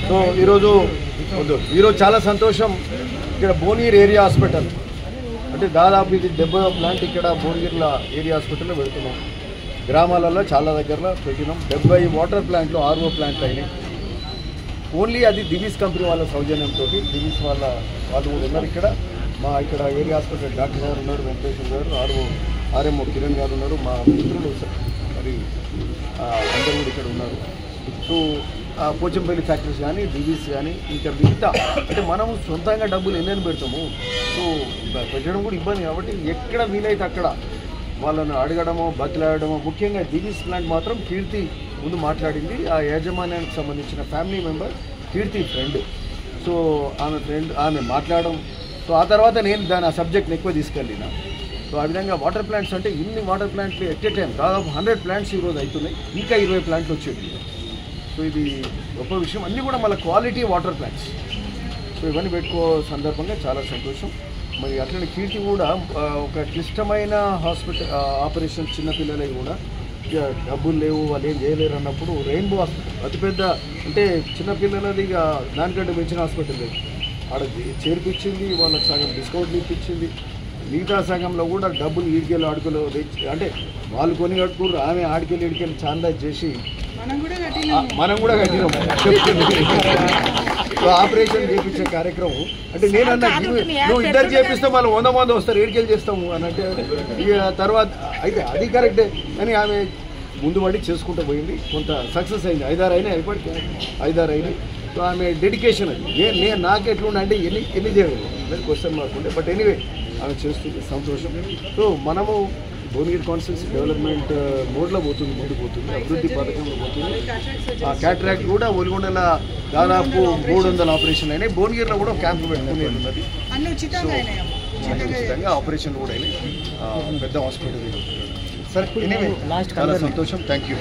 So ఈరోజు చాలా సంతోషం. ఇక్కడ భువనగిరి ఏరియా హాస్పిటల్ అంటే దాదాపు ఇది 70వ ప్లాంట్ ఇక్కడ భువనగిరిలో ఏరియా హాస్పిటల్లో పెడుతున్నాం. గ్రామాలలో చాలా దగ్గరలో పెట్టినాం. 70 వాటర్ ప్లాంట్లు RO ప్లాంట్లు అయినాయి. ఓన్లీ అది దివీస్ కంపెనీ వాళ్ళ సౌజన్యంతో దివీస్ వాళ్ళు కూడా ఉన్నారు ఇక్కడ. మా ఇక్కడ ఏరియా హాస్పిటల్ డాక్టర్ గారు ఉన్నారు, వెంకటేశ్వర గారు, RMO కిరణ్ గారు ఉన్నారు, మా మిత్రులు మరి అందరూ కూడా ఇక్కడ ఉన్నారు. సో పోచంపల్లి ఫ్యాక్టరీస్ కానీ దివీస్ కానీ ఇంకా మిగతా అంటే మనము సొంతంగా డబ్బులు ఎన్నెన్ని పెడతాము. సో పెట్టడం కూడా ఇబ్బంది కాబట్టి ఎక్కడ వీలైతే అక్కడ వాళ్ళను అడగడమో బతిలాడమో. ముఖ్యంగా దివీస్ ప్లాంట్ మాత్రం కీర్తి ముందు మాట్లాడింది. ఆ యాజమాన్యానికి సంబంధించిన ఫ్యామిలీ మెంబర్ కీర్తి ఫ్రెండ్. సో ఆమె మాట్లాడడం. సో ఆ తర్వాత నేను ఆ సబ్జెక్ట్ని ఎక్కువ తీసుకెళ్ళిన. సో ఆ విధంగా వాటర్ ప్లాంట్స్ అంటే ఇన్ని వాటర్ ప్లాంట్లు ఎట్ ఏ టైం దాదాపు 100 ప్లాంట్స్ ఈరోజు అవుతున్నాయి. ఇంకా 20 ప్లాంట్లు వచ్చేవి. సో ఇది గొప్ప విషయం. అన్నీ కూడా మళ్ళీ క్వాలిటీ వాటర్ ప్లాంట్స్. సో ఇవన్నీ పెట్టుకో సందర్భంగా చాలా సంతోషం. మరి అట్లనే కీర్తి కూడా ఒక క్లిష్టమైన హాస్పిటల్ ఆపరేషన్ చిన్నపిల్లలకి కూడా డబ్బులు లేవు, వాళ్ళు ఏం చేయలేరు అన్నప్పుడు రెయిన్బో హాస్పిటల్ అతిపెద్ద అంటే చిన్నపిల్లలది ఇక దానికంటే మించిన హాస్పిటల్ లేదు. ఆడ చేర్పించింది, వాళ్ళకి సగం డిస్కౌంట్లు ఇప్పించింది. మిగతా సగంలో కూడా డబ్బులు ఈడికెళ్ళి ఆడుకోలు అంటే వాళ్ళు కొని కట్టుకున్నారు. ఆమె ఈడికెళ్ళి చాందా చేసి మనం కూడా కట్టినాం. ఆపరేషన్ చేయించే కార్యక్రమం అంటే నేనన్నా నువ్వు ఇద్దరు చేపిస్తే మళ్ళీ 100 మంది వస్తారు, ఏడికెళ్ళి చేస్తాము అన్నట్టు. ఇక తర్వాత అయితే అది కరెక్టే కానీ ఆమె ముందు పడి చేసుకుంటూ పోయింది. కొంత సక్సెస్ అయింది. 5-6 అయినాయి, ఇప్పటికి 5-6 అయినాయి. సో ఆమె డెడికేషన్ అది నేను నాకు ఎట్లుండే అంటే ఎన్ని చేయలేదు క్వశ్చన్ మార్క్ ఉండే. బట్ ఎనీవే ఆమె చేస్తుంది, సంతోషం. సో మనము భువనగిరి కాన్స్టిట్యున్సీ డెవలప్మెంట్ మోడ్లో పోతుంది, ముందుకు పోతుంది, అభివృద్ధి పథకంలో పోతుంది. ఆ క్యాటరాక్ట్ కూడా ఒలిగొండల దాదాపు 300 ఆపరేషన్లు అయినాయి. భువనగిరిలో కూడా క్యాంపు పెట్టుకుని ఉన్నది. ఉచితంగా ఆపరేషన్ కూడా అయినాయి. పెద్ద హాస్పిటల్. సరే ఎనీవే చాలా సంతోషం. Thank you.